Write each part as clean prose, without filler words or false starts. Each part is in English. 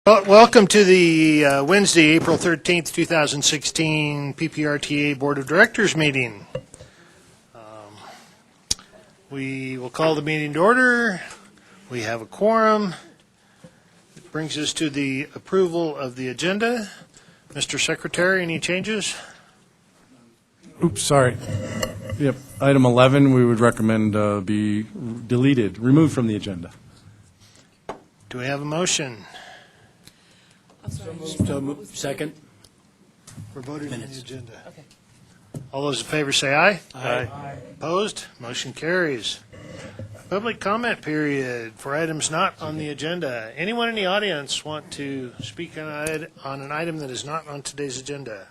Well, welcome to the Wednesday, April 13th, 2016 PPRTA Board of Directors meeting. We will call the meeting to order. We have a quorum. It brings us to the approval of the agenda. Mr. Secretary, any changes? Oops, sorry. Yep, item 11 we would recommend be deleted, removed from the agenda. Do we have a motion? So moved. Second. We're voting on the agenda. Okay. All those in favor say aye. Aye. Opposed? Motion carries. Public comment period for items not on the agenda. Anyone in the audience want to speak on an item that is not on today's agenda?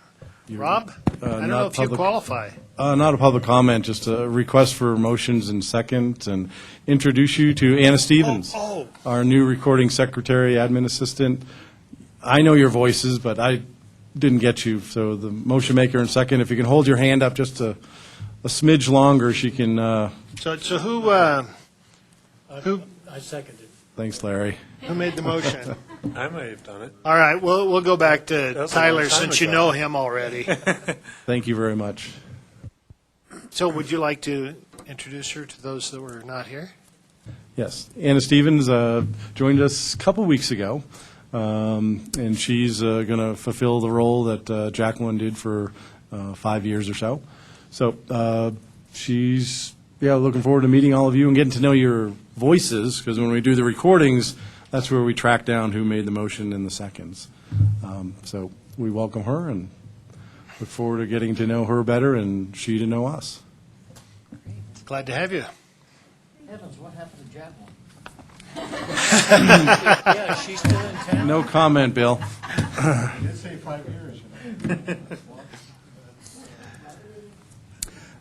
Rob? I don't know if you qualify. Not a public comment, just a request for motions and seconds, and introduce you to Anna Stevens, our new recording secretary, admin assistant. I know your voices, but I didn't get you. So the motion maker and second, if you can hold your hand up just a smidge longer, she can. So who? I seconded. Thanks, Larry. Who made the motion? I might have done it. All right, we'll go back to That's a Tyler long time since you ago. know him already. Thank you very much. So would you like to introduce her to those that were not here? Yes, Anna Stevens joined us a couple weeks ago, and she's going to fulfill the role that Jacqueline did for 5 years or so. So she's looking forward to meeting all of you and getting to know your voices, because when we do the recordings, that's where we track down who made the motion and the seconds. So we welcome her and look forward to getting to know her better and she to know us. Glad to have you. Evans, what happened to Jacqueline? Yeah, she's still in town. No comment, Bill. You did say 5 years.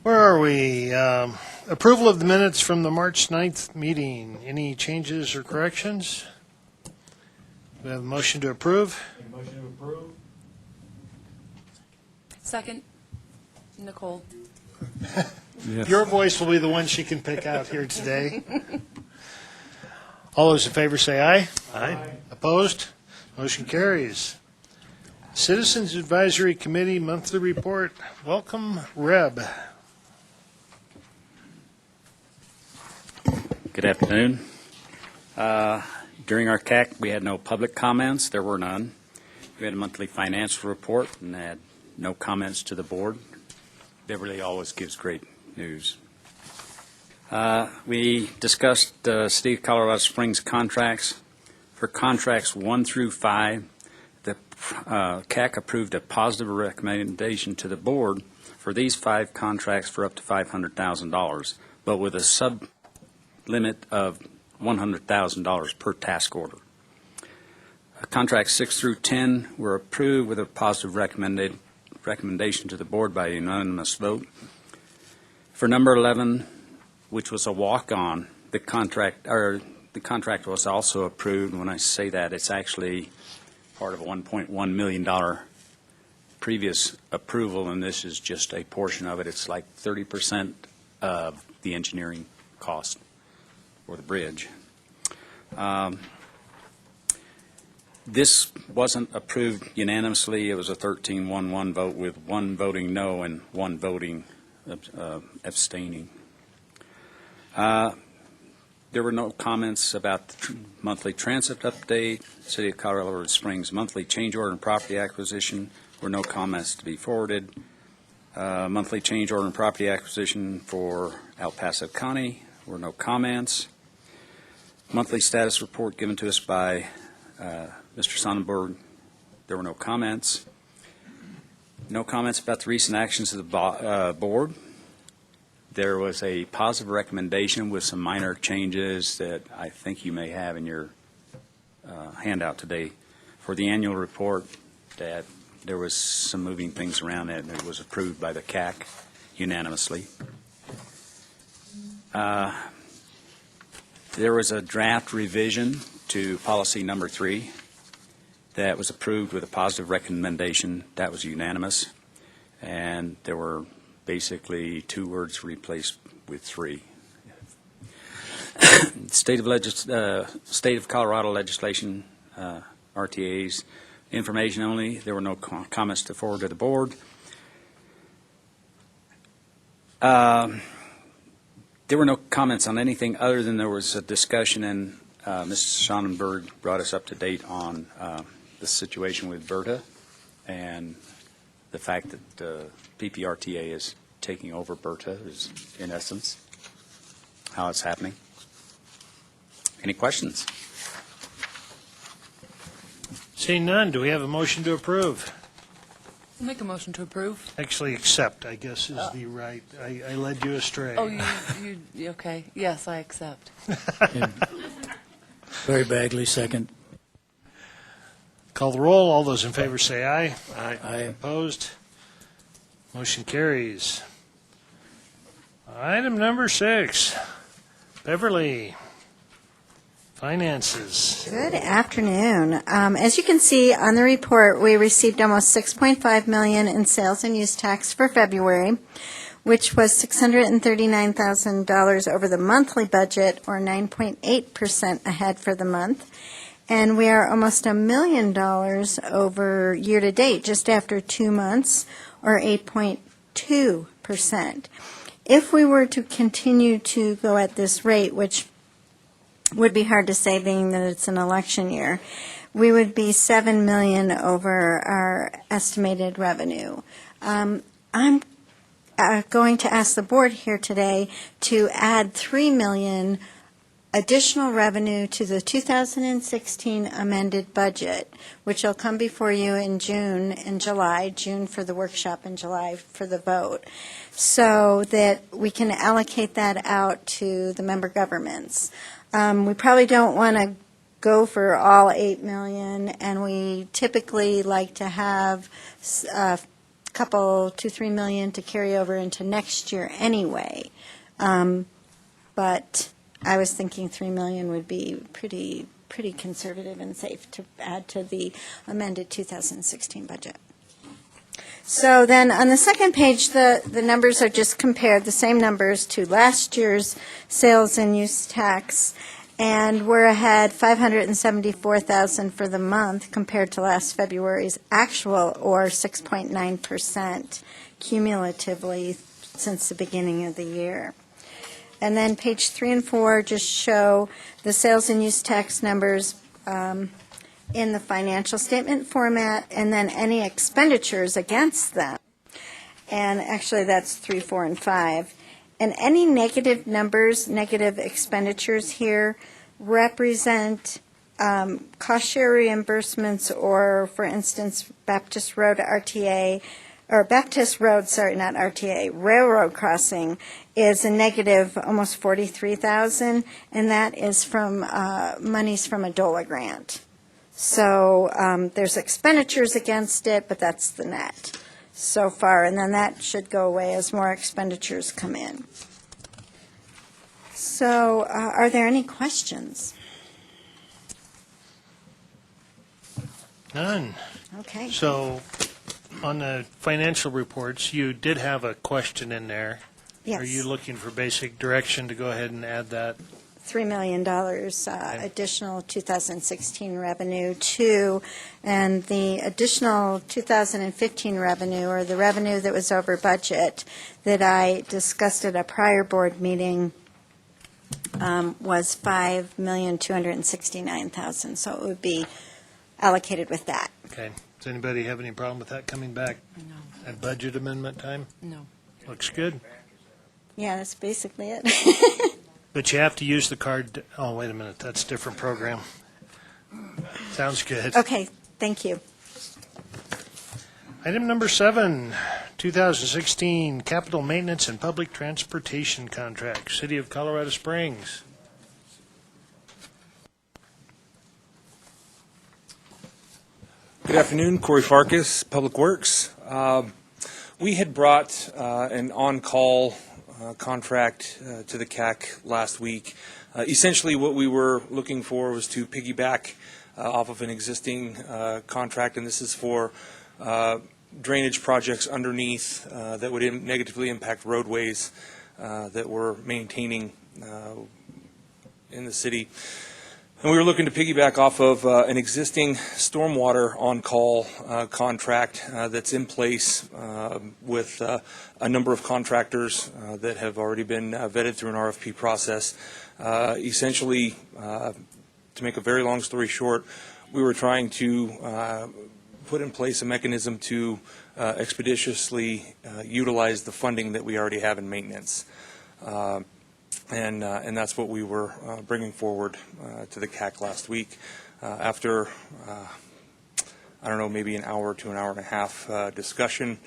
Where are we? Approval of the minutes from the March 9th meeting. Any changes or corrections? We have a motion to approve. Motion to approve. Second, Nicole. Yes. Your voice will be the one she can pick out here today. All those in favor say aye. Aye. Opposed? Motion carries. Citizens Advisory Committee Monthly Report. Welcome, Reb. Good afternoon. During our CAC, we had no public comments. There were none. We had a monthly financial report and had no comments to the board. Beverly always gives great news. We discussed the City of Colorado Springs contracts. For contracts 1 through 5, the CAC approved a positive recommendation to the board for these 5 contracts for up to $500,000, but with a sub-limit of $100,000 per task order. Contracts 6 through 10 were approved with a positive recommendation to the board by a unanimous vote. For number 11, which was a walk-on, the contract was also approved. And when I say that, it's actually part of a $1.1 million previous approval, and this is just a portion of it. It's like 30% of the engineering cost for the bridge. This wasn't approved unanimously. It was a 13-1-1 vote with 1 voting no and 1 voting abstaining. There were no comments about the monthly transit update, City of Colorado Springs monthly change order and property acquisition. Were no comments to be forwarded. Monthly change order and property acquisition for El Paso County. Were no comments. Monthly status report given to us by Mr. Sonnenberg. There were no comments. No comments about the recent actions of the board. There was a positive recommendation with some minor changes that I think you may have in your handout today for the annual report, that there was some moving things around it, and it was approved by the CAC unanimously. There was a draft revision to policy number 3 that was approved with a positive recommendation. That was unanimous. And there were basically 2 words replaced with 3. State of Colorado legislation RTA's information only. There were no comments to forward to the board. There were no comments on anything other than there was a discussion, and Mrs. Schonenberg brought us up to date on the situation with Berta and the fact that PPRTA is taking over Berta is, in essence, how it's happening. Any questions? Seeing none, do we have a motion to approve? I'll make a motion to approve. Actually, accept, I guess, is the right, I led you astray. Oh, you, okay. Yes, I accept. Barry Bagley, second. Call the roll. All those in favor say aye. Aye. Opposed? Motion carries. Item number 6, Beverly, Finances. Good afternoon. As you can see on the report, we received almost $6.5 million in sales and use tax for February, which was $639,000 over the monthly budget, or 9.8% ahead for the month. And we are almost $1 million over year-to-date, just after 2 months, or 8.2%. If we were to continue to go at this rate, which would be hard to say being that it's an election year, we would be $7 million over our estimated revenue. I'm going to ask the board here today to add $3 million additional revenue to the 2016 amended budget, which will come before you in June and July, June for the workshop and July for the vote, so that we can allocate that out to the member governments. We probably don't want to go for all $8 million, and we typically like to have a couple, $2-3 million to carry over into next year anyway. But I was thinking $3 million would be pretty conservative and safe to add to the amended 2016 budget. So then on the second page, the numbers are just compared, the same numbers to last year's sales and use tax, and we're ahead $574,000 for the month compared to last February's actual, or 6.9% cumulatively since the beginning of the year. And then page 3 and 4 just show the sales and use tax numbers in the financial statement format, and then any expenditures against them. And actually, that's 3, 4, and 5. And any negative numbers, negative expenditures here, represent cost share reimbursements, or, for instance, Baptist Road RTA, or Baptist Road, sorry, not RTA, railroad crossing is a negative almost $43,000, and that is from monies from a DOLA grant. So there's expenditures against it, but that's the net so far, and then that should go away as more expenditures come in. So are there any questions? None. Okay. So on the financial reports, you did have a question in there. Yes. Are you looking for basic direction to go ahead and add that? $3 million additional 2016 revenue to, and the additional 2015 revenue, or the revenue that was over budget that I discussed at a prior board meeting, was $5,269,000. So it would be allocated with that. Okay. Does anybody have any problem with that coming back No. at budget amendment time? No. Looks good. Yeah, that's basically it. But you have to use the card. Oh, wait a minute. That's a different program. Sounds good. Okay, thank you. Item number 7, 2016 Capital Maintenance and Public Transportation Contract, City of Colorado Springs. Good afternoon, Corey Farkas, Public Works. We had brought an on-call contract to the CAC last week. Essentially, what we were looking for was to piggyback off of an existing contract, and this is for drainage projects underneath that would negatively impact roadways that we're maintaining in the city. And we were looking to piggyback off of an existing stormwater on-call contract that's in place with a number of contractors that have already been vetted through an RFP process. Essentially, to make a very long story short, we were trying to put in place a mechanism to expeditiously utilize the funding that we already have in maintenance. And that's what we were bringing forward to the CAC last week. After, I don't know, maybe an hour to an hour and a half discussion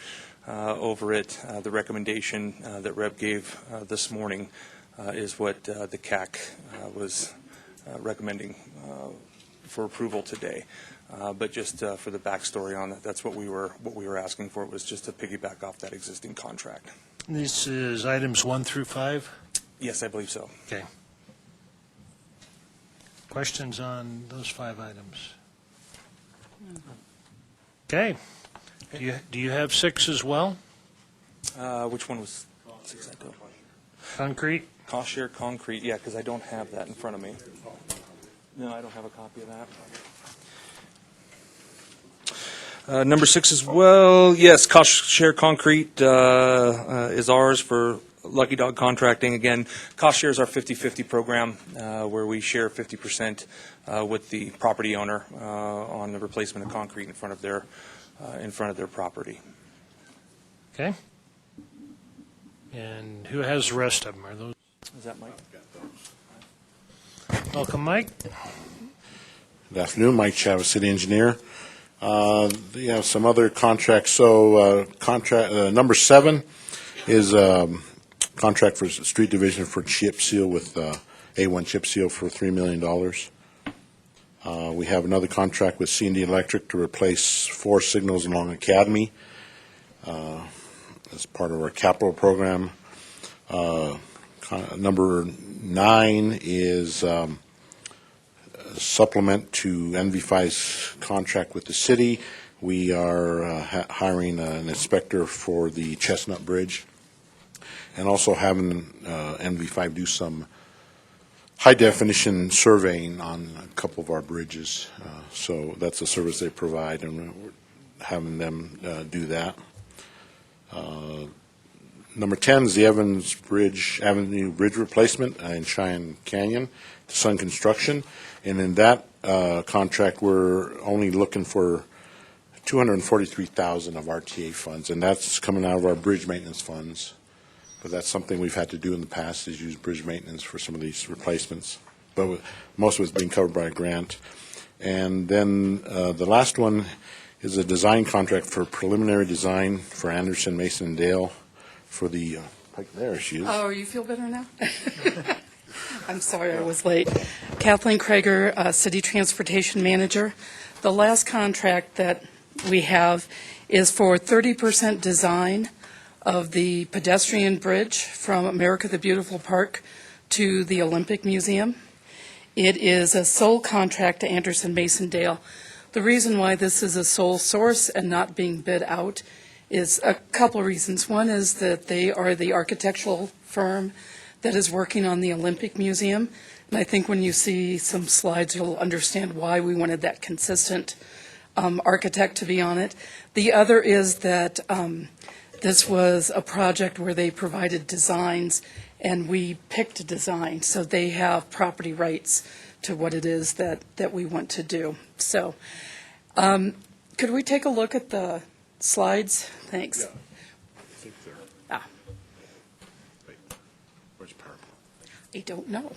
over it, the recommendation that Reb gave this morning is what the CAC was recommending for approval today. But just for the backstory on it, that's what we were asking for. It was just to piggyback off that existing contract. This is items 1 through 5? Yes, I believe so. Okay. Questions on those 5 items? Okay. Do you have 6 as well? Which one was 6? I don't. Concrete? Cost share concrete, yeah, because I don't have that in front of me. No, I don't have a copy of that. Number 6 as well, yes, cost share concrete is ours for Lucky Dog Contracting. Again, cost share is our 50-50 program where we share 50% with the property owner on the replacement of concrete in front of their property. Okay. And who has the rest of them? Are those? Is that Mike? Welcome, Mike. Good afternoon, Mike Chavez, City Engineer. You have some other contracts. So number 7 is contract for street division for chip seal with A1 chip seal for $3 million. We have another contract with C&D Electric to replace 4 signals along Academy as part of our capital program. Number 9 is supplement to NV5's contract with the city. We are hiring an inspector for the Chestnut Bridge and also having NV5 do some high-definition surveying on a couple of our bridges. So that's a service they provide, and we're having them do that. Number 10 is the Evans Avenue Bridge replacement in Cheyenne Canyon, Sun Construction. And in that contract, we're only looking for $243,000 of RTA funds, and that's coming out of our bridge maintenance funds. But that's something we've had to do in the past, is use bridge maintenance for some of these replacements. But most of it's being covered by a grant. And then the last one is a design contract for preliminary design for Anderson, Mason, and Dale for the, there she is. Oh, you feel better now? I'm sorry I was late. Kathleen Krager, City Transportation Manager. The last contract that we have is for 30% design of the pedestrian bridge from America the Beautiful Park to the Olympic Museum. It is a sole contract to Anderson Mason Dale. The reason why this is a sole source and not being bid out is a couple of reasons. One is that they are the architectural firm that is working on the Olympic Museum. And I think when you see some slides, you'll understand why we wanted that consistent architect to be on it. The other is that this was a project where they provided designs and we picked a design. So they have property rights to what it is that we want to do. So could we take a look at the slides? Thanks. Yeah. I think they're. Wait, where's PowerPoint? I don't know.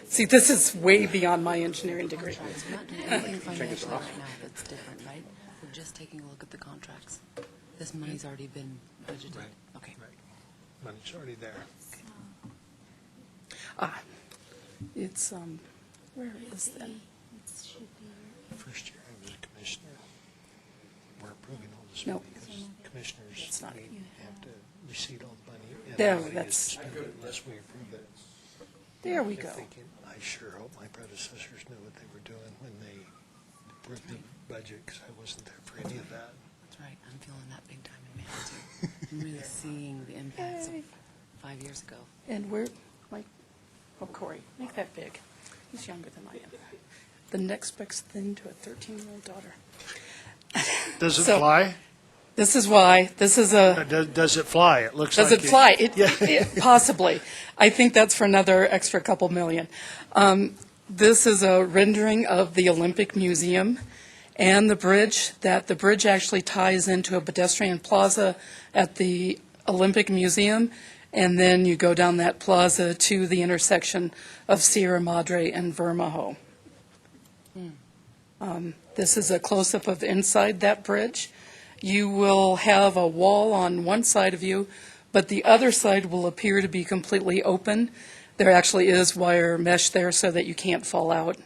See, this is way beyond my engineering degree. We're not doing anything financial right now that's different, right? We're just taking a look at the contracts. This money's already been budgeted. Right. Okay. Money's already there. It's, where is that? First year I was a commissioner. We're approving all this No. money because commissioners It's not. have to receive all the money. And There, the money that's- is spent unless we approve it. There we I'm go. thinking, I sure hope my predecessors knew what they were doing when they approved the budget, because I wasn't there for any of that. That's right. I'm feeling that big time in Manatee. I'm really seeing the impacts of 5 years ago. And where, Mike, oh, Corey, make that big. He's younger than I am. The next best thing to a 13-year-old daughter. Does it So- fly? This is why, this is a, Does it fly? It looks like does it fly? Yeah. Possibly. I think that's for another extra couple million. This is a rendering of the Olympic Museum and the bridge, that the bridge actually ties into a pedestrian plaza at the Olympic Museum, and then you go down that plaza to the intersection of Sierra Madre and Vermajo. This is a close-up of inside that bridge. You will have a wall on one side of you, but the other side will appear to be completely open. There actually is wire mesh there so that you can't fall out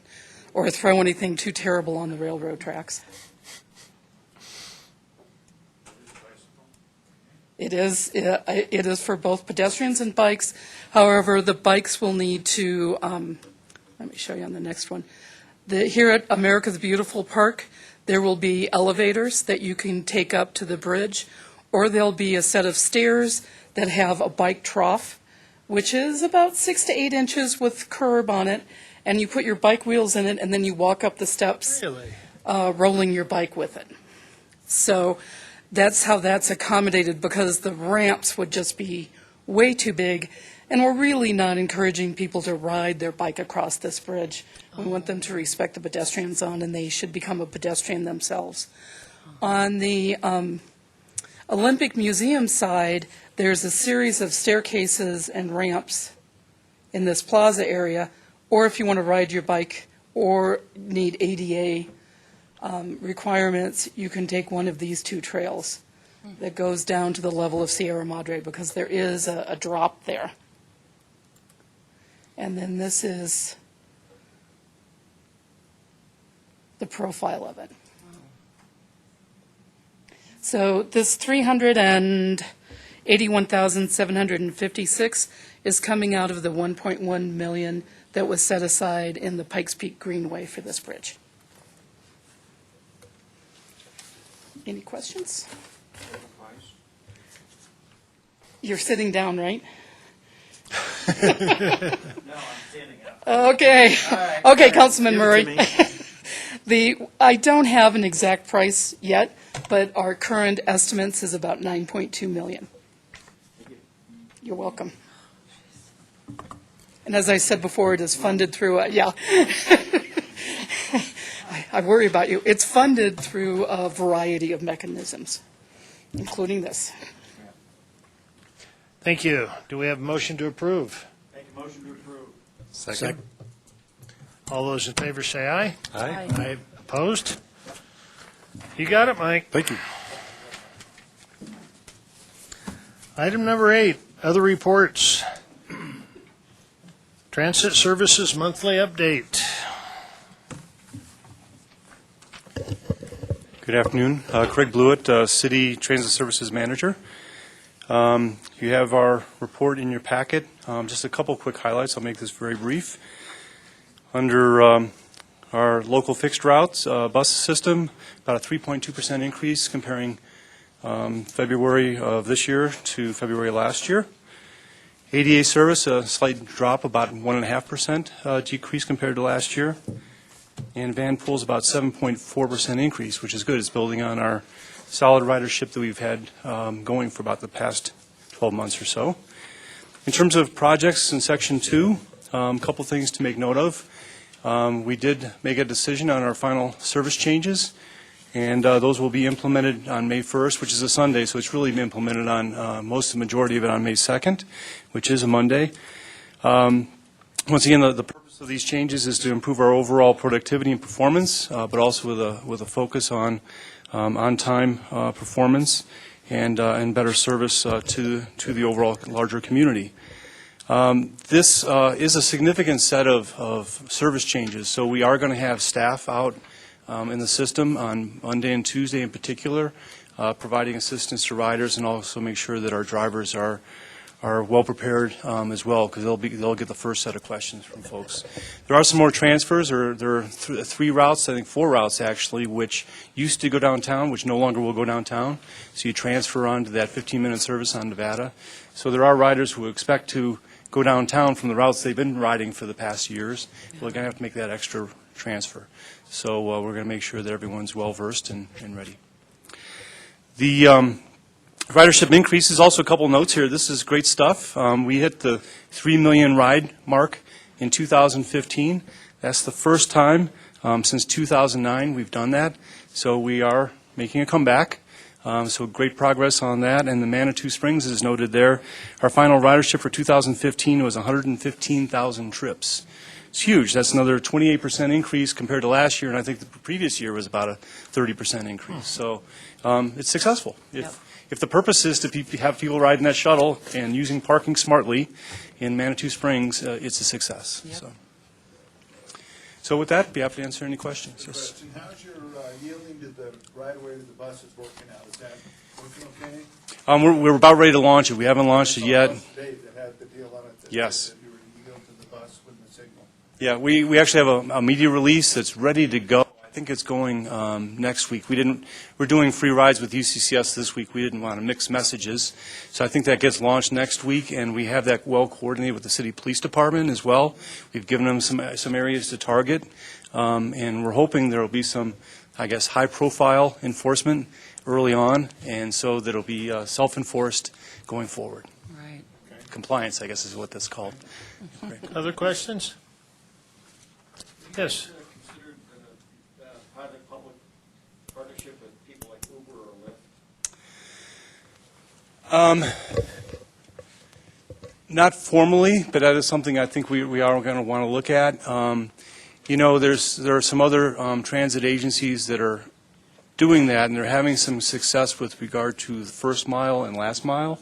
or throw anything too terrible on the railroad tracks. It is for both pedestrians and bikes. However, the bikes will need to, let me show you on the next one. Here at America's Beautiful Park, there will be elevators that you can take up to the bridge, or there'll be a set of stairs that have a bike trough, which is about 6 to 8 inches with curb on it, and you put your bike wheels in it, and then you walk up the steps, Really? rolling your bike with it. So that's how that's accommodated, because the ramps would just be way too big, and we're really not encouraging people to ride their bike across this bridge. We want them to respect the pedestrian zone, and they should become a pedestrian themselves. On the Olympic Museum side, there's a series of staircases and ramps in this plaza area, or if you want to ride your bike or need ADA requirements, you can take one of these two trails that goes down to the level of Sierra Madre, because there is a drop there. And then this is the profile of it. So this 381,756 is coming out of the 1.1 million that was set aside in the Pikes Peak Greenway for this bridge. Any questions? You're sitting down, right? No, I'm standing up. Okay. right. Okay, Councilman Give Murray. it to I don't have an exact price yet, but our current estimates is about 9.2 million. You're welcome. And as I said before, it is funded through, yeah. I worry about you. It's funded through a variety of mechanisms, including this. Thank you. Do we have a motion to approve? Make a motion to approve. Second. All those in favor say aye. Aye. Aye. Opposed? You got it, Mike. Thank you. Item number 8, other reports. Transit Services Monthly Update. Good afternoon. Craig Blewett, City Transit Services Manager. You have our report in your packet. Just a couple quick highlights. I'll make this very brief. Under our local fixed routes bus system, about a 3.2% increase comparing February of this year to February last year. ADA service, a slight drop, about 1.5% decrease compared to last year. And van pools, about 7.4% increase, which is good. It's building on our solid ridership that we've had going for about the past 12 months or so. In terms of projects in Section 2, a couple things to make note of. We did make a decision on our final service changes, and those will be implemented on May 1st, which is a Sunday, so it's really been implemented on the majority of it on May 2nd, which is a Monday. Once again, the purpose of these changes is to improve our overall productivity and performance, but also with a focus on on-time performance and better service to the overall larger community. This is a significant set of service changes, so we are going to have staff out in the system on Monday and Tuesday in particular, providing assistance to riders, and also make sure that our drivers are well prepared as well, because they'll get the first set of questions from folks. There are some more transfers, or there are 3 routes, I think 4 routes actually, which used to go downtown, which no longer will go downtown. So you transfer on to that 15-minute service on Nevada. So there are riders who expect to go downtown from the routes they've been riding for the past years. We're going to have to make that extra transfer. So we're going to make sure that everyone's well-versed and ready. The ridership increase is also a couple notes here. This is great stuff. We hit the 3 million ride mark in 2015. That's the first time since 2009 we've done that. So we are making a comeback. So great progress on that. And the Manitou Springs is noted there. Our final ridership for 2015 was 115,000 trips. It's huge. That's another 28% increase compared to last year, and I think the previous year was about a 30% increase. So it's successful. If the purpose is to have people riding that shuttle and using parking smartly in Manitou Springs, it's a success. So with that, be happy to answer any questions. Yes. How's your yielding to the right-of-way to the buses working out? Is that working okay? We're about ready to launch it. We haven't launched it yet. Dave that had the deal on it. Yes. That you were to yield to the bus with the signal. Yeah, we actually have a media release that's ready to go. I think it's going next week. We're doing free rides with UCCS this week. We didn't want to mix messages. So I think that gets launched next week, and we have that well coordinated with the city police department as well. We've given them some areas to target, and we're hoping there will be some, I guess, high-profile enforcement early on, and so that it'll be self-enforced going forward. Right. Compliance, I guess, is what that's called. Other questions? Yes. Considered private-public partnership with people like Uber or Lyft? Not formally, but that is something I think we are going to want to look at. You know, there are some other transit agencies that are doing that, and they're having some success with regard to the first mile and last mile.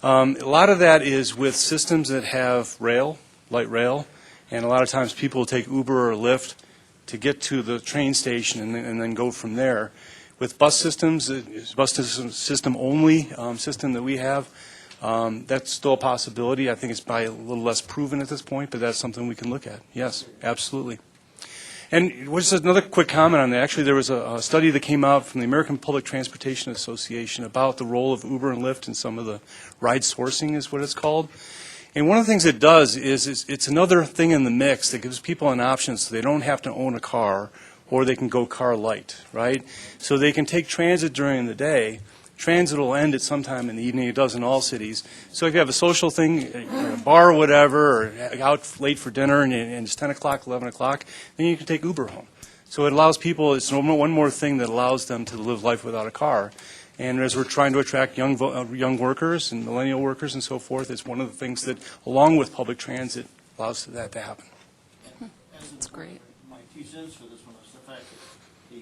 A lot of that is with systems that have rail, light rail, and a lot of times people will take Uber or Lyft to get to the train station and then go from there. With bus systems, bus system only system that we have, that's still a possibility. I think it's probably a little less proven at this point, but that's something we can look at. Yes, absolutely. And just another quick comment on that. Actually, there was a study that came out from the American Public Transportation Association about the role of Uber and Lyft in some of the ride sourcing is what it's called. And one of the things it does is it's another thing in the mix that gives people an option so they don't have to own a car, or they can go car light, right? So they can take transit during the day. Transit will end at some time in the evening. It does in all cities. So if you have a social thing, a bar or whatever, or out late for dinner and it's 10 o'clock, 11 o'clock, then you can take Uber home. So it allows people, it's one more thing that allows them to live life without a car. And as we're trying to attract young workers and millennial workers and so forth, it's one of the things that, along with public transit, allows that to happen. That's great. My 2 cents for this one is the fact that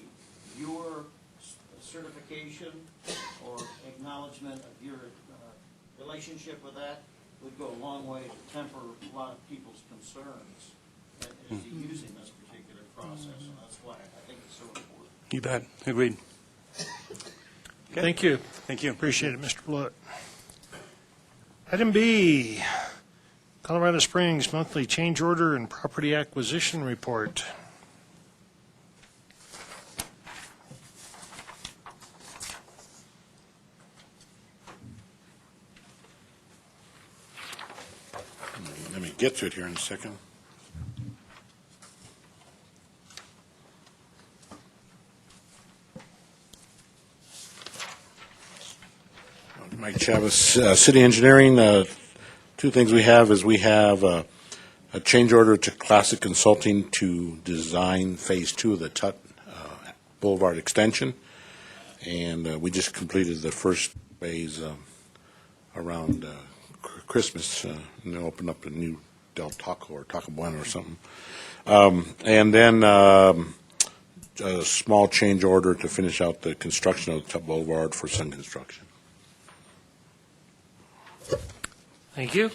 your certification or acknowledgement of your relationship with that would go a long way to temper a lot of people's concerns as you're using this particular process, and that's why I think it's so important. You bet. Agreed. Okay. Thank you. Thank you. Appreciate it, Mr. Blewett. Item B, Colorado Springs Monthly Change Order and Property Acquisition Report. Let me get to it here in a second. Mike Chavez, City Engineering. 2 things we have is we have a change order to Classic Consulting to design Phase 2 of the Tut Boulevard extension, and we just completed the first phase around Christmas, and they'll open up a new Del Taco or Taco Bueno or something. And then a small change order to finish out the construction of the Tut Boulevard for Sun Construction. Thank you.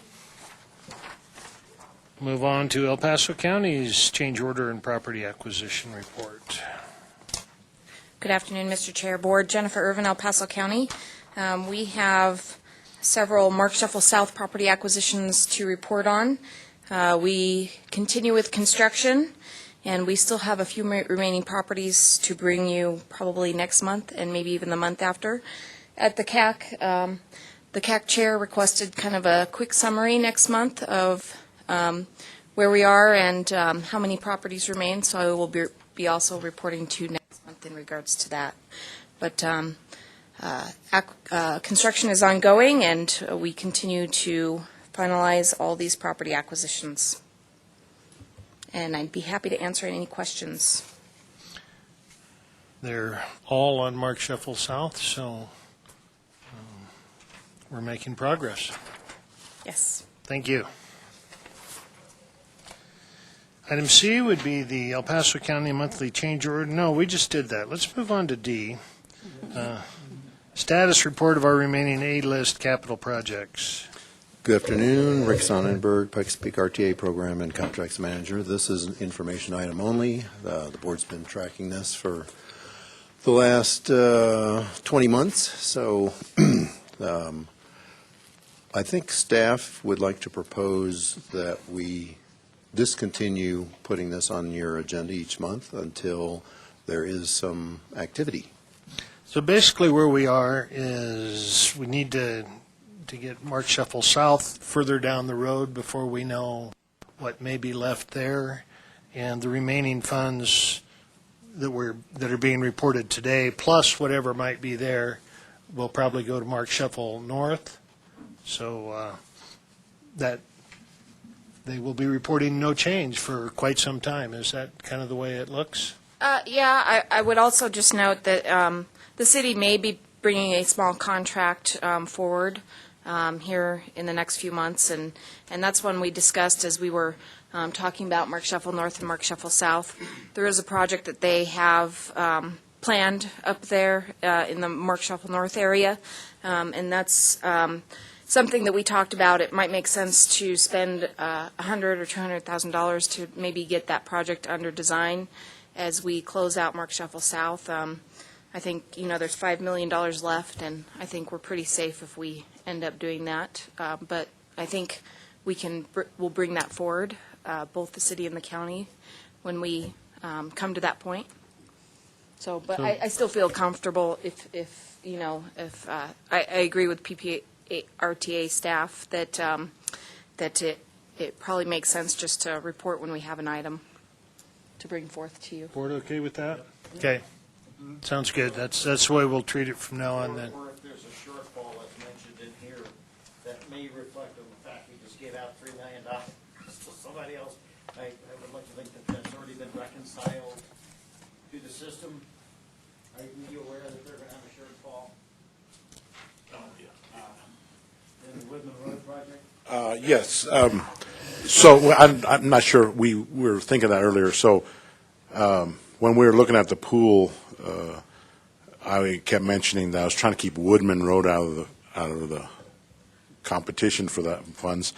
Move on to El Paso County's Change Order and Property Acquisition Report. Good afternoon, Mr. Chair, Board. Jennifer Irvin, El Paso County. We have several Mark Shuffle South property acquisitions to report on. We continue with construction, and we still have a few remaining properties to bring you probably next month and maybe even the month after at the CAC. The CAC chair requested kind of a quick summary next month of where we are and how many properties remain, so I will be also reporting to you next month in regards to that. But construction is ongoing, and we continue to finalize all these property acquisitions. And I'd be happy to answer any questions. They're all on Mark Shuffle South, so we're making progress. Yes. Thank you. Item C would be the El Paso County monthly change order. No, we just did that. Let's move on to D. Status report of our remaining A-list capital projects. Good afternoon, Rick Sonnenberg, Pikes Peak RTA Program and Contracts Manager. This is an information item only. The board's been tracking this for the last 20 months, so I think staff would like to propose that we discontinue putting this on your agenda each month until there is some activity. So basically where we are is we need to get Mark Shuffle South further down the road before we know what may be left there. And the remaining funds that are being reported today, plus whatever might be there, will probably go to Mark Shuffle North. So that they will be reporting no change for quite some time. Is that kind of the way it looks? Yeah, I would also just note that the city may be bringing a small contract forward here in the next few months, and that's one we discussed as we were talking about Mark Shuffle North and Mark Shuffle South. There is a project that they have planned up there in the Mark Shuffle North area, and that's something that we talked about. It might make sense to spend $100,000 or $200,000 to maybe get that project under design as we close out Mark Shuffle South. I think, there's $5 million left, and I think we're pretty safe if we end up doing that. But I think we'll bring that forward, both the city and the county, when we come to that point. So, but I still feel comfortable if I agree with PPRTA staff that it probably makes sense just to report when we have an item to bring forth to you. Board okay with that? Okay. Sounds good. That's the way we'll treat it from now on then. Or if there's a shortfall that's mentioned in here that may reflect on the fact we just gave out $3 million to somebody else, I would like to think that that's already been reconciled to the system. Are you aware that they're going to have a shortfall? In the Woodman Road project? Yes. So I'm not sure. We were thinking that earlier. So when we were looking at the pool, I kept mentioning that I was trying to keep Woodman Road out of the competition for the funds,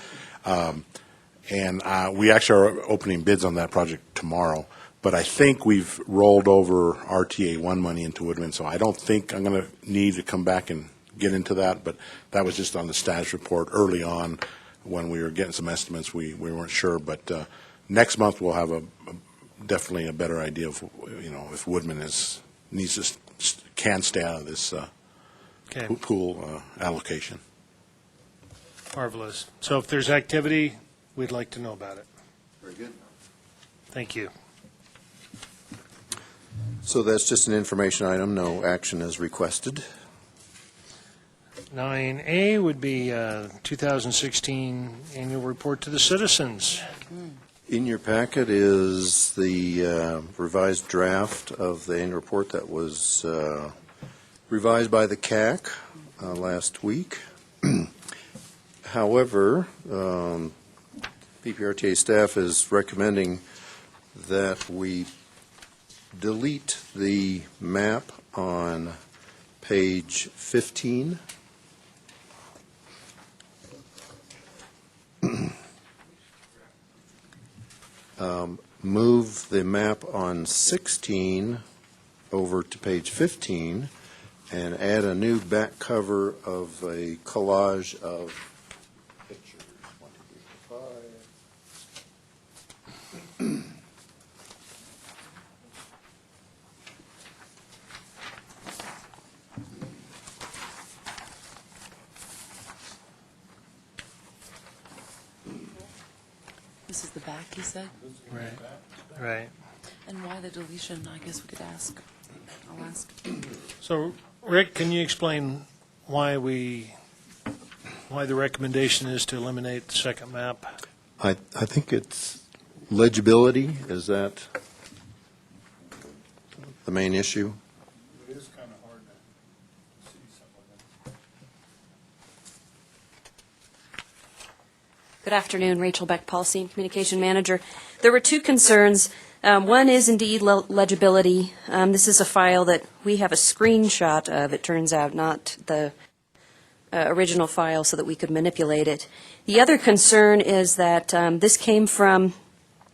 and we actually are opening bids on that project tomorrow. But I think we've rolled over RTA 1 money into Woodman, so I don't think I'm going to need to come back and get into that. But that was just on the status report early on when we were getting some estimates. We weren't sure, but next month we'll have definitely a better idea of if Woodman can stay out of this pool allocation. Marvelous. So if there's activity, we'd like to know about it. Very good. Thank you. So that's just an information item. No action is requested. 9A would be 2016 annual report to the citizens. In your packet is the revised draft of the annual report that was revised by the CAC last week. However, PPRTA staff is recommending that we delete the map on page 15. Move the map on 16 over to page 15 and add a new back cover of a collage of pictures. 1, 2, 3, 4, 5. This is the back, you said? Right. Right. And why the deletion, I guess we could ask. I'll ask. So, Rick, can you explain why the recommendation is to eliminate the second map? I think it's legibility. Is that the main issue? It is kind of hard to see something. Good afternoon, Rachel Beck, Policy and Communication Manager. There were two concerns. One is indeed legibility. This is a file that we have a screenshot of, it turns out, not the original file so that we could manipulate it. The other concern is that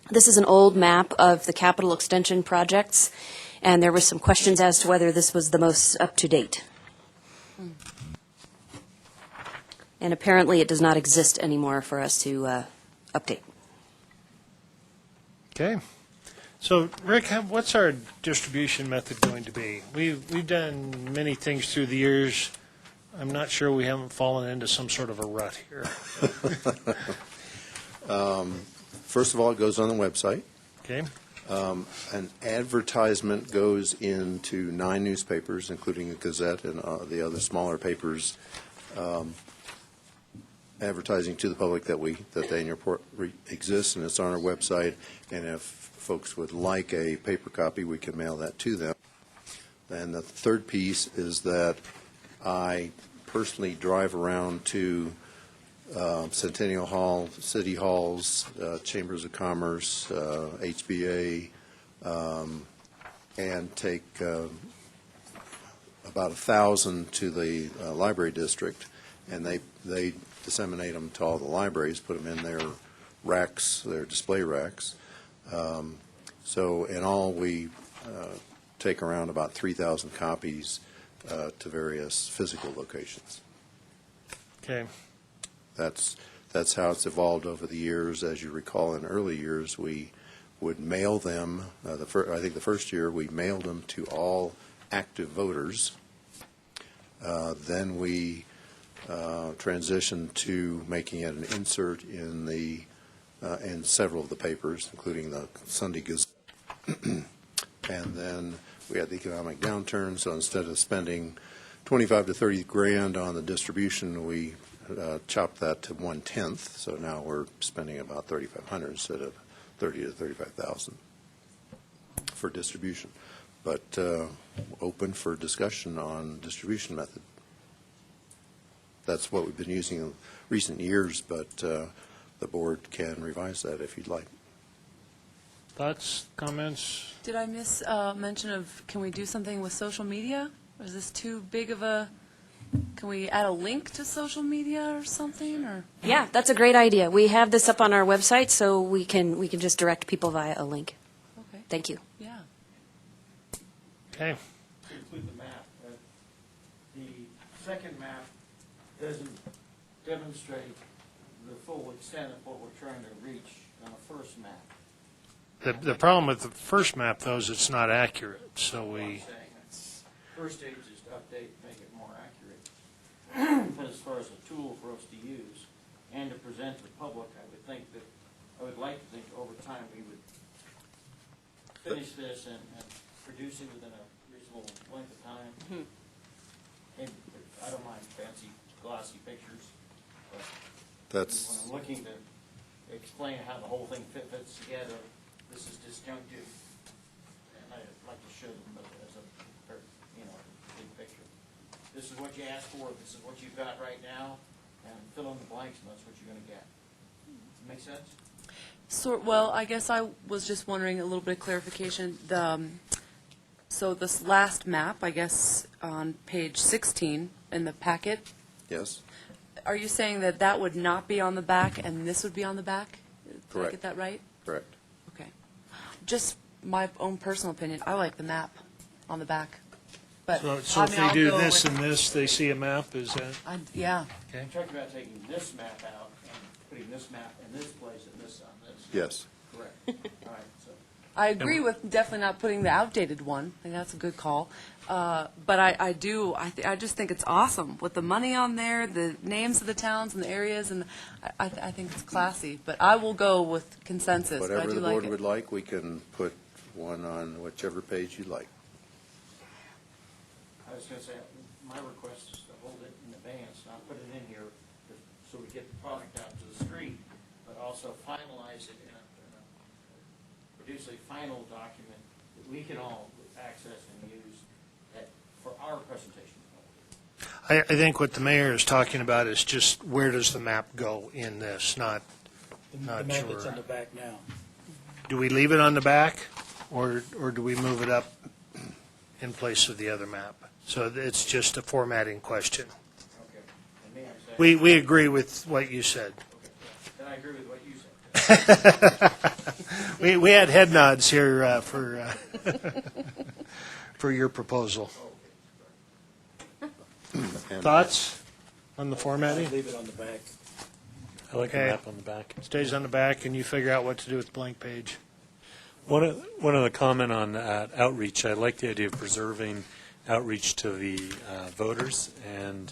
this is an old map of the capital extension projects, and there were some questions as to whether this was the most up-to-date. And apparently it does not exist anymore for us to update. Okay. So, Rick, what's our distribution method going to be? We've done many things through the years. I'm not sure we haven't fallen into some sort of a rut here. First of all, it goes on the website. Okay. An advertisement goes into 9 newspapers, including the Gazette and the other smaller papers, advertising to the public that the annual report exists, and it's on our website. And if folks would like a paper copy, we can mail that to them. And the third piece is that I personally drive around to Centennial Hall, City Halls, Chambers of Commerce, HBA, and take about 1,000 to the library district, and they disseminate them to all the libraries, put them in their racks, their display racks. So in all, we take around about 3,000 copies to various physical locations. Okay. That's how it's evolved over the years. As you recall, in early years, we would mail them. I think the first year we mailed them to all active voters. Then we transitioned to making it an insert in several of the papers, including the Sunday Gazette. And then we had the economic downturn, so instead of spending 25 to 30 grand on the distribution, we chopped that to 1/10. So now we're spending about 3,500 instead of 30 to 35,000 for distribution. But open for discussion on distribution method. That's what we've been using in recent years, but the board can revise that if you'd like. Thoughts, comments? Did I miss mention of, can we do something with social media? Or is this too big of a, can we add a link to social media or something, or? Yeah, that's a great idea. We have this up on our website, so we can just direct people via a link. Okay. Thank you. Yeah. Okay. To include the map, the second map doesn't demonstrate the full extent of what we're trying to reach on the first map. The problem with the first map, though, is it's not accurate, so we... First stage is to update, make it more accurate. But as far as a tool for us to use and to present to the public, I would like to think over time we would finish this and produce it within a reasonable length of time. And I don't mind fancy glossy pictures, but when I'm looking to explain how the whole thing fits together, this is disjunctive, and I'd like to show them as a, big picture. This is what you asked for, this is what you've got right now, and fill in the blanks, and that's what you're going to get. Does it make sense? Well, I guess I was just wondering a little bit of clarification. So this last map, I guess, on page 16 in the packet, Yes? are you saying that that would not be on the back and this would be on the back? Did Correct. I get that right? Correct. Okay. Just my own personal opinion, I like the map on the back. But So if they do this and this, they see a map, is that? Yeah. Okay. I'm talking about taking this map out and putting this map in this place and this on this. Yes. Correct. All right, so I agree with definitely not putting the outdated one. I think that's a good call. But I just think it's awesome with the money on there, the names of the towns and the areas, and I think it's classy. But I will go with consensus. But I Whatever do the like board it. would like, we can put one on whichever page you like. I was going to say, my request is to hold it in advance, not put it in here so we get the product out to the street, but also finalize it produce a final document that we can all access and use for our presentation. I think what the mayor is talking about is just where does the map go in this, not The map that's sure. on the back now. Do we leave it on the back, or do we move it up in place of the other map? So it's just a formatting question. Okay. And may I say? We agree with what you said. Okay. Then I agree with what you said. We had head nods here for your proposal. And Thoughts on the formatting? Leave it on the back. I like the Okay. map on the back. Stays on the back, and you figure out what to do with the blank page. One other comment on outreach. I like the idea of preserving outreach to the voters, and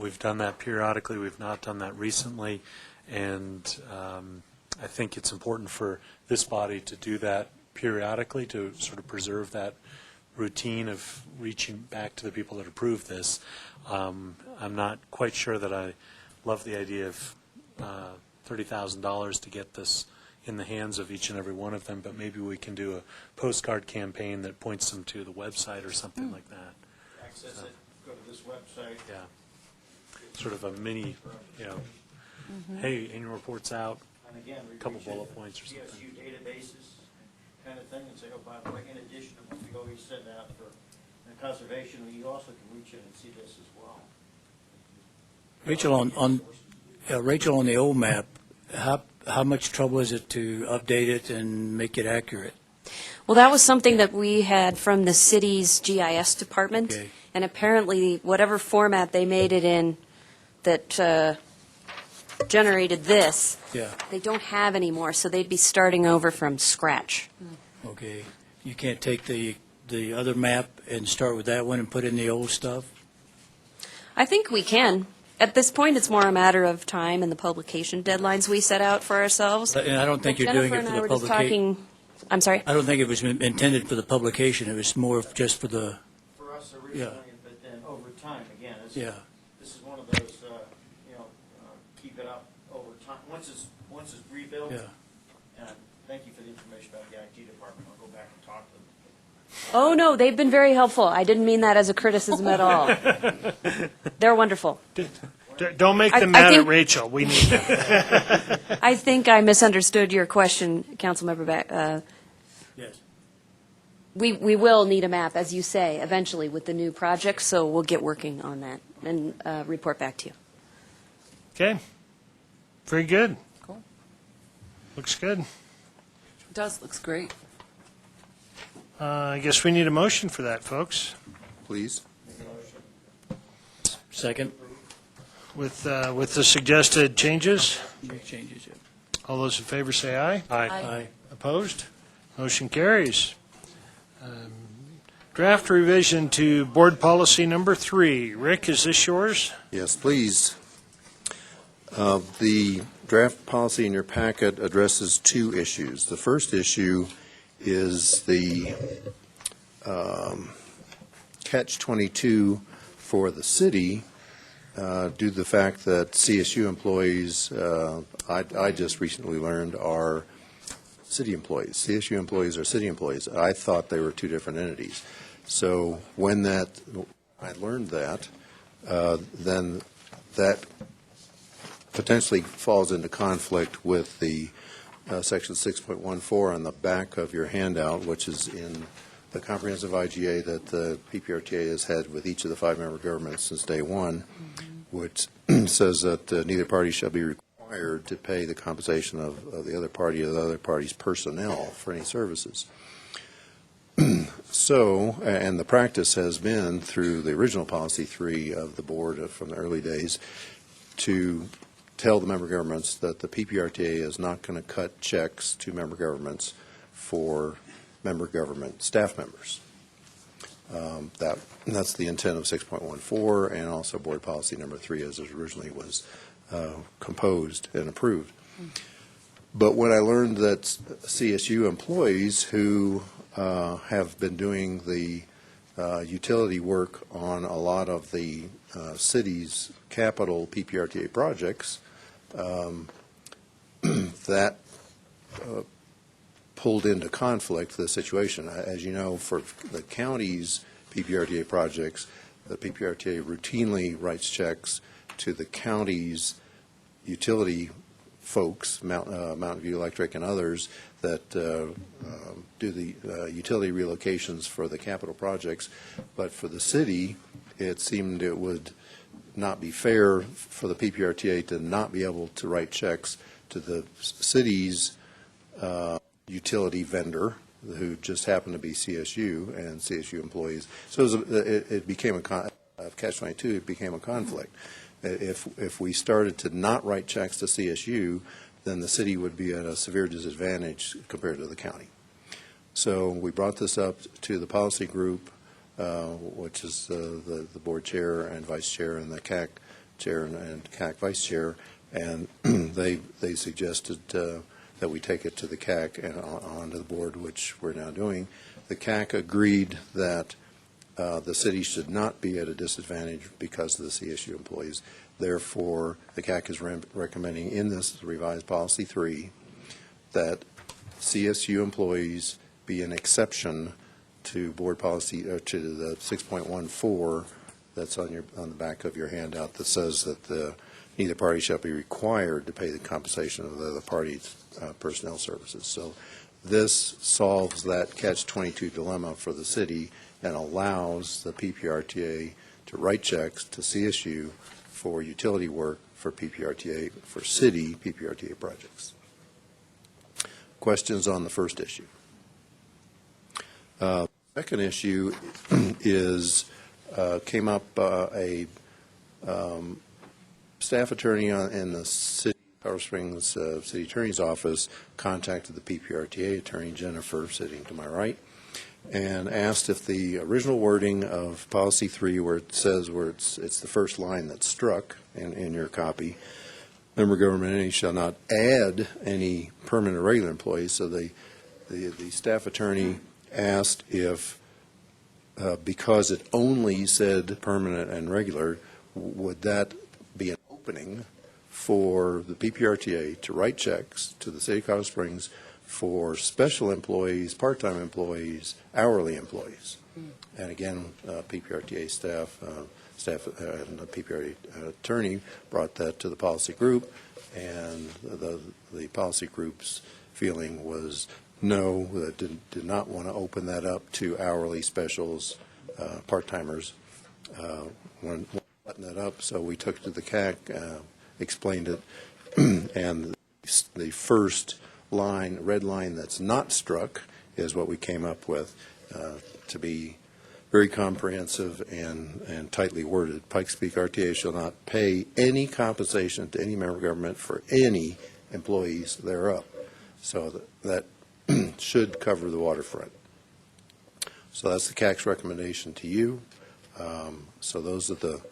we've done that periodically. We've not done that recently, and I think it's important for this body to do that periodically to sort of preserve that routine of reaching back to the people that approved this. I'm not quite sure that I love the idea of $30,000 to get this in the hands of each and every one of them, but maybe we can do a postcard campaign that points them to the website or something like that. Access it, go to this website. Yeah. Sort of a mini, hey, annual report's out, And again, we couple reach into bullet points or something. PSU databases kind of thing and say, oh, by the way, in addition to what we always send out for conservation, you also can reach in and see this as well. Rachel, on the old map, how much trouble is it to update it and make it accurate? Well, that was something that we had from the city's GIS department. Okay. And apparently, whatever format they made it in that generated this, Yeah, they don't have anymore, so they'd be starting over from scratch. okay. You can't take the other map and start with that one and put in the old stuff? I think we can. At this point, it's more a matter of time and the publication deadlines we set out for ourselves. And I don't think But you're doing Jennifer it and for I the were just publication. talking, I'm sorry? I don't think it was intended for the publication. It was more just for the, For us originally, but then over time, again, yeah. this is one of those, keep it up over time. Once it's rebuilt, Yeah. and thank you for the information about the IT department. I'll go back and talk to them. Oh, no, they've been very helpful. I didn't mean that as a criticism at all. They're wonderful. Don't make I them mad at think- Rachel. We need them. I think I misunderstood your question, Councilmember Beck. Yes. We will need a map, as you say, eventually with the new project, so we'll get working on that and report back to you. Okay. Very good. Cool. Looks good. It does, looks great. I guess we need a motion for that, folks. please. Second? With the suggested changes. Make changes, yeah. All those in favor say aye. Aye. Opposed? Motion carries. Draft revision to Board Policy Number 3. Rick, is this yours? Yes, please. The draft policy in your packet addresses two issues. The first issue is the catch-22 for the city due to the fact that CSU employees, I just recently learned, are city employees. CSU employees are city employees. I thought they were two different entities. So when I learned that, then that potentially falls into conflict with the Section 6.14 on the back of your handout, which is in the comprehensive IGA that the PPRTA has had with each of the 5-member governments since day one, which says that neither party shall be required to pay the compensation of the other party or the other party's personnel for any services. So, and the practice has been through the original Policy 3 of the board from the early days to tell the member governments that the PPRTA is not going to cut checks to member governments for member government staff members. That's the intent of 6.14 and also board policy number 3 as it originally was composed and approved. But when I learned that CSU employees who have been doing the utility work on a lot of the city's capital PPRTA projects, that pulled into conflict the situation. As you know, for the county's PPRTA projects, the PPRTA routinely writes checks to the county's utility folks, Mountain View Electric and others, that do the utility relocations for the capital projects. But for the city, it seemed it would not be fair for the PPRTA to not be able to write checks to the city's utility vendor, who just happened to be CSU and CSU employees. So it became a catch-22. It became a conflict. If we started to not write checks to CSU, then the city would be at a severe disadvantage compared to the county. So we brought this up to the policy group, which is the board chair and vice chair and the CAC chair and CAC vice chair, and they suggested that we take it to the CAC and on to the board, which we're now doing. The CAC agreed that the city should not be at a disadvantage because of the CSU employees. Therefore, the CAC is recommending in this revised policy 3 that CSU employees be an exception to board policy, to the 6.14 that's on the back of your handout that says that neither party shall be required to pay the compensation of the other party's personnel services. So this solves that catch-22 dilemma for the city and allows the PPRTA to write checks to CSU for utility work for PPRTA, for city PPRTA projects. Questions on the first issue? Second issue is came up a staff attorney in the city Colorado Springs City Attorney's Office contacted the PPRTA attorney, Jennifer, sitting to my right, and asked if the original wording of policy 3, where it says, it's the first line that's struck in your copy, member government entity shall not add any permanent or regular employees. So the staff attorney asked if, because it only said permanent and regular, would that be an opening for the PPRTA to write checks to the city of Colorado Springs for special employees, part-time employees, hourly employees. And again, PPRTA staff and the PPRTA attorney brought that to the policy group, and the policy group's feeling was no, that did not want to open that up to hourly specials, part-timers. When button that up, so we took it to the CAC, explained it, and the first line, red line that's not struck, is what we came up with to be very comprehensive and tightly worded. Pikes Peak RTA shall not pay any compensation to any member government for any employees thereof. So that should cover the waterfront. So that's the CAC's recommendation to you. So those are the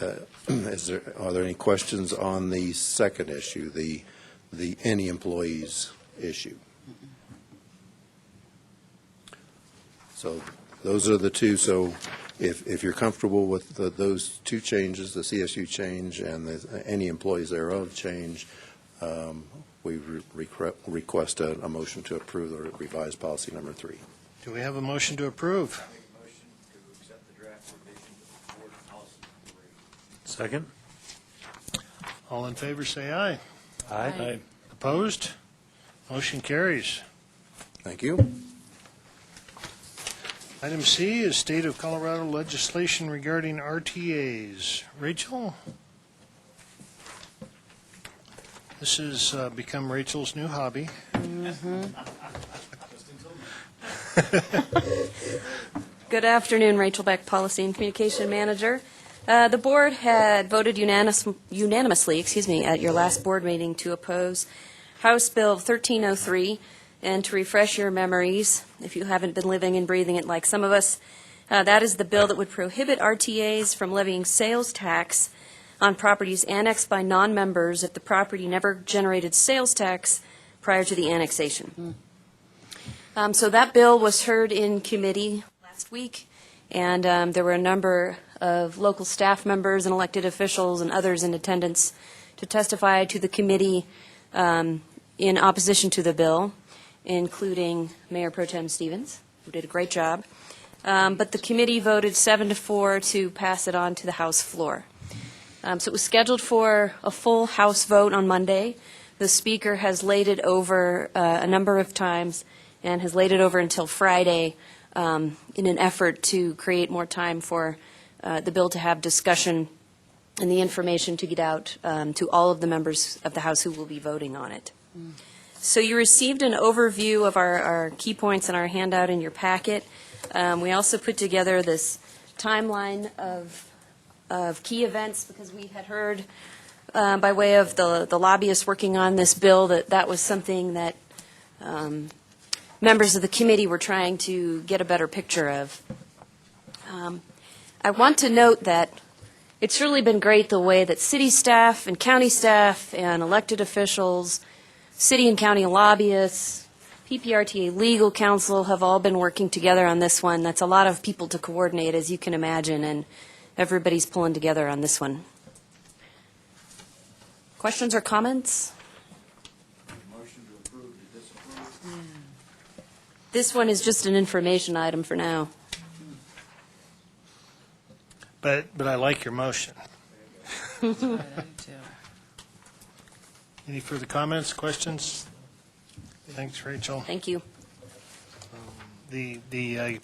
are there any questions on the second issue, the any employees issue? So those are the two. So if you're comfortable with those two changes, the CSU change and the any employees thereof change, we request a motion to approve the revised policy number 3. Do we have a motion to approve? Second. All in favor, say aye. Aye. Opposed? Motion carries. Thank you. Item C is State of Colorado legislation regarding RTAs. Rachel? This has become Rachel's new hobby. Good afternoon, Rachel Beck, Policy and Communication Manager. The board had voted unanimously, at your last board meeting to oppose House Bill 1303. And to refresh your memories, if you haven't been living and breathing it like some of us, that is the bill that would prohibit RTAs from levying sales tax on properties annexed by non-members if the property never generated sales tax prior to the annexation. So that bill was heard in committee last week, and there were a number of local staff members and elected officials and others in attendance to testify to the committee in opposition to the bill, including Mayor Pro Tem Stevens, who did a great job. But the committee voted 7-4 to pass it on to the House floor. So it was scheduled for a full House vote on Monday. The Speaker has laid it over a number of times and has laid it over until Friday in an effort to create more time for the bill to have discussion and the information to get out to all of the members of the House who will be voting on it. So you received an overview of our key points in our handout in your packet. We also put together this timeline of key events because we had heard by way of the lobbyists working on this bill that was something that members of the committee were trying to get a better picture of. I want to note that it's really been great the way that city staff and county staff and elected officials, city and county lobbyists, PPRTA legal counsel have all been working together on this one. That's a lot of people to coordinate, as you can imagine, and everybody's pulling together on this one. Questions or comments? Motion to approve, to disapprove. This one is just an information item for now. But I like your motion. Any further comments, questions? Thanks, Rachel. Thank you. The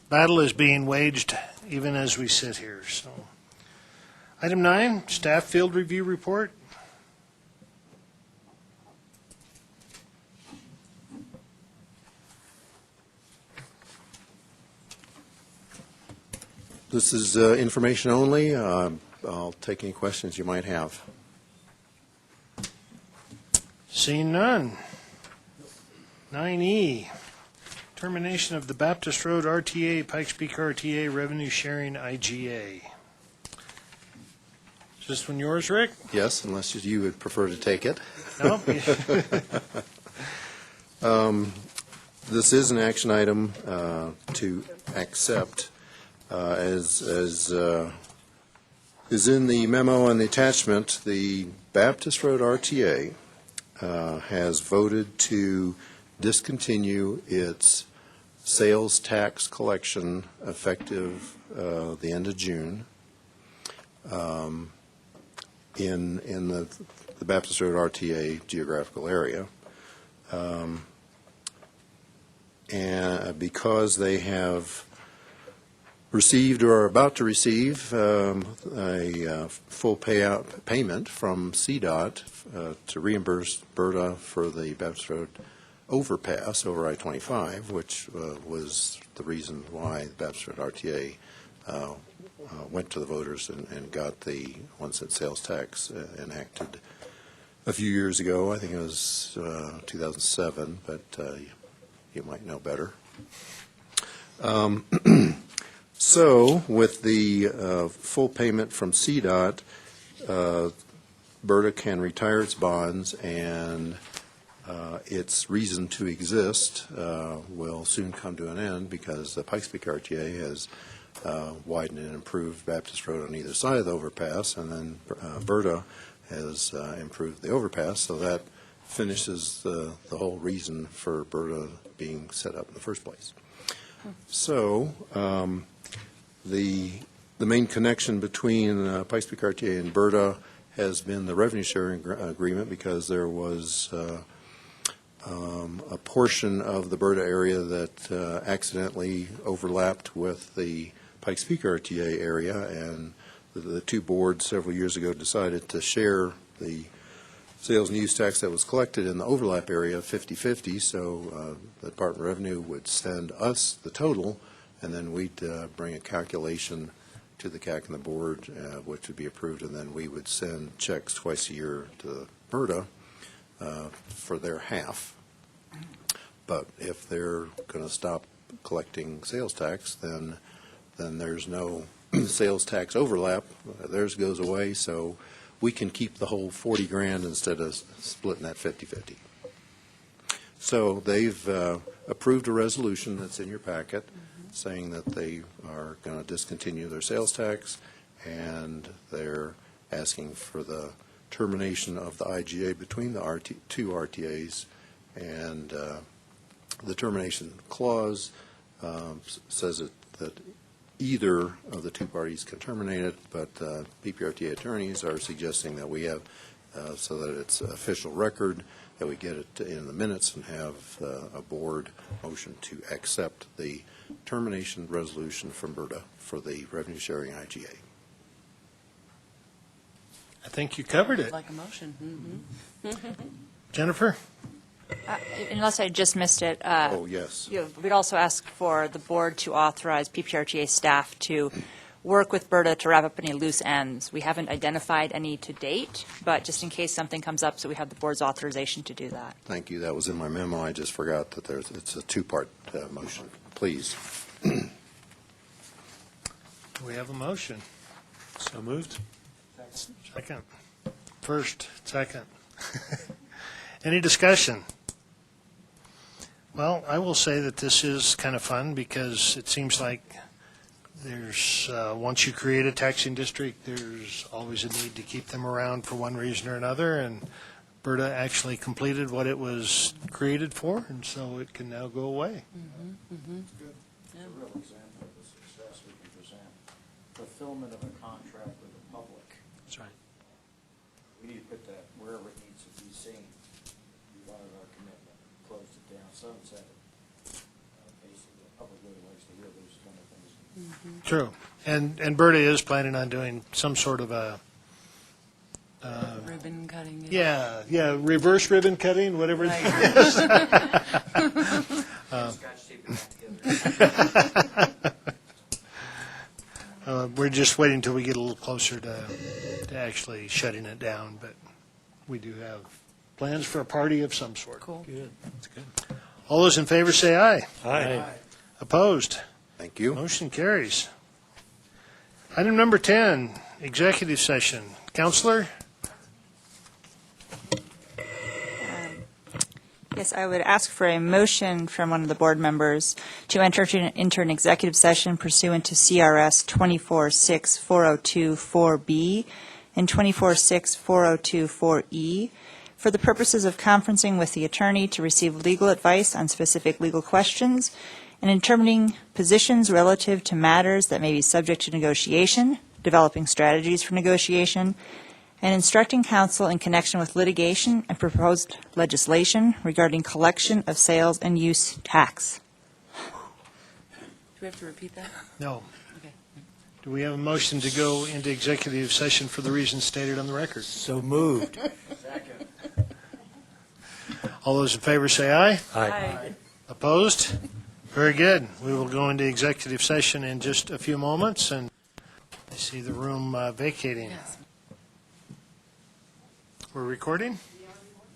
battle is being waged even as we sit here, so. Item 9, staff field review report. This is information only. I'll take any questions you might have. Seeing none. 9E, termination of the Baptist Road RTA, Pikes Peak RTA Revenue Sharing IGA. Is this one yours, Rick? Yes, unless you would prefer to take it. No? This is an action item to accept, as is in the memo and the attachment. The Baptist Road RTA has voted to discontinue its sales tax collection effective the end of June in the Baptist Road RTA geographical area. And because they have received or are about to receive a full payment from CDOT to reimburse BRTA for the Baptist Road overpass over I-25, which was the reason why the Baptist Road RTA went to the voters and got the 1 cent sales tax enacted a few years ago. I think it was 2007, but you might know better. So with the full payment from CDOT, BRTA can retire its bonds, and its reason to exist will soon come to an end because the Pikes Peak RTA has widened and improved Baptist Road on either side of the overpass, and then BRTA has improved the overpass, so that finishes the whole reason for BRTA being set up in the first place. So the main connection between Pikes Peak RTA and BRTA has been the revenue sharing agreement, because there was a portion of the BRTA area that accidentally overlapped with the Pikes Peak RTA area, and the two boards several years ago decided to share the sales and use tax that was collected in the overlap area 50-50, so the Department of Revenue would send us the total, and then we'd bring a calculation to the CAC and the board, which would be approved, and then we would send checks twice a year to BRTA for their half. But if they're going to stop collecting sales tax, then there's no sales tax overlap. Theirs goes away, so we can keep the whole 40 grand instead of splitting that 50-50. So they've approved a resolution that's in your packet saying that they are going to discontinue their sales tax, and they're asking for the termination of the IGA between the two RTAs, and the termination clause says that either of the two parties can terminate it, but PPRTA attorneys are suggesting that we have, so that it's official record, that we get it in the minutes and have a board motion to accept the termination resolution from BRTA for the revenue sharing IGA. I think you covered it. Like a motion. Jennifer? Unless I just missed it. Oh, yes. We'd also ask for the board to authorize PPRTA staff to work with BRTA to wrap up any loose ends. We haven't identified any to date, but just in case something comes up, so we have the board's authorization to do that. Thank you. That was in my memo. I just forgot that it's a two-part motion. Please. Do we have a motion? So moved. Second. First, second. Any discussion? Well, I will say that this is kind of fun because it seems like there's, once you create a taxing district, there's always a need to keep them around for one reason or another, and BRTA actually completed what it was created for, and so it can now go away. It's a real example of the success we can present. Fulfillment of a contract with the public. That's right. We need to put that wherever it needs to be seen. We honored our commitment, closed it down, sunset it. Basically, the public really likes to hear those kind of things. True. And BRTA is planning on doing some sort of a, Ribbon cutting. yeah, reverse ribbon cutting, whatever. Right. It is. We're just waiting until we get a little closer to actually shutting it down, but we do have plans for a party of some sort. Cool. Good. That's good. All those in favor say aye. Aye. Opposed? Thank you. Motion carries. Item number 10, executive session. Counselor? Yes, I would ask for a motion from one of the board members to enter into an executive session pursuant to CRS 24-6-4024B and 24-6-4024E for the purposes of conferencing with the attorney to receive legal advice on specific legal questions and determining positions relative to matters that may be subject to negotiation, developing strategies for negotiation, and instructing counsel in connection with litigation and proposed legislation regarding collection of sales and use tax. Do we have to repeat that? No. Okay. Do we have a motion to go into executive session for the reasons stated on the record? So moved. Second. All those in favor say aye. Aye. Opposed? Very good. We will go into executive session in just a few moments, and I see the room vacating. Yes. We're recording?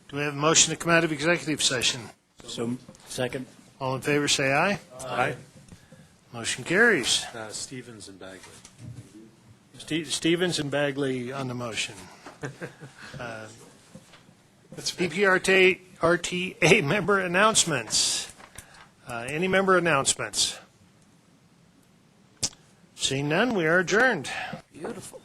Do we have a motion to come out of executive session? So, second. All in favor say aye. Aye. Motion carries. Stevens and Bagley. Stevens and Bagley on the motion. PPRTA member announcements. Any member announcements? Seeing none, we are adjourned. Beautiful.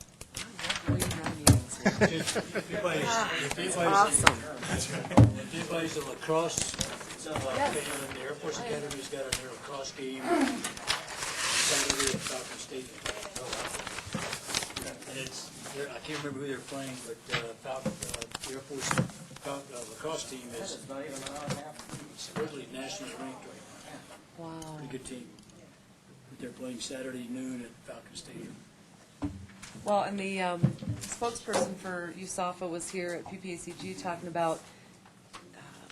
Awesome. If anybody's a lacrosse, the Air Force Academy's got a lacrosse game Saturday at Falcon State. And I can't remember who they're playing, but the Air Force lacrosse team is supposedly nationally ranked right now. Wow. Pretty good team. But they're playing Saturday noon at Falcon Stadium. Well, and the spokesperson for USAFA was here at PPACG talking about,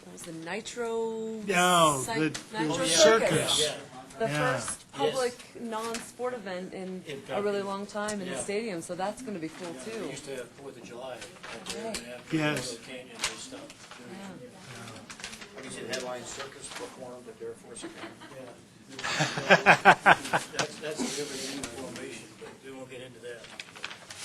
what was the Nitro? No, Nitro the Circus. circus. The Yeah. first public non-sport event in a really long time in the stadium, so that's going to be cool They too. used to have 4th of July. Yes. Canyon and stuff. Yeah. Headline Circus performed at Air Force Academy. Yeah. That's a different animal formation, but we won't get into that.